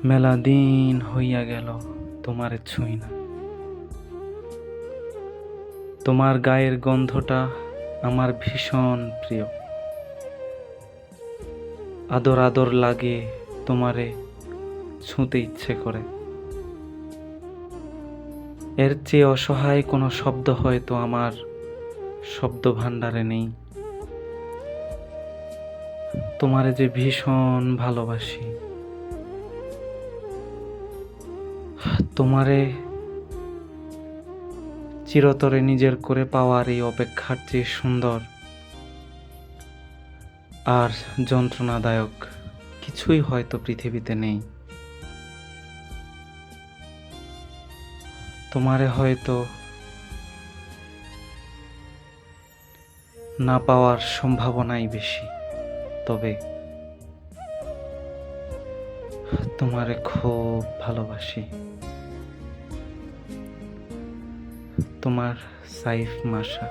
মেলা দিন হইয়া গেল তোমারে ছুঁই না। তোমার গায়ের গন্ধটা আমার ভীষণ প্রিয়। আদর আদর লাগে তোমারে ছুঁতে ইচ্ছে করে। এর চেয়ে অসহায় কোনো শব্দ হয়তো আমার শব্দ ভাণ্ডারে নেই। তোমারে যে ভীষণ ভালোবাসি। তোমারে চিরতরে নিজের করে পাওয়ার এই অপেক্ষার চেয়ে সুন্দর আর যন্ত্রণাদায়ক কিছুই হয়তো পৃথিবীতে নেই। তোমারে হয়তো না পাওয়ার সম্ভাবনাই বেশি, তবে তোমারে খুব ভালোবাসি। তোমার সাইফ মাসা।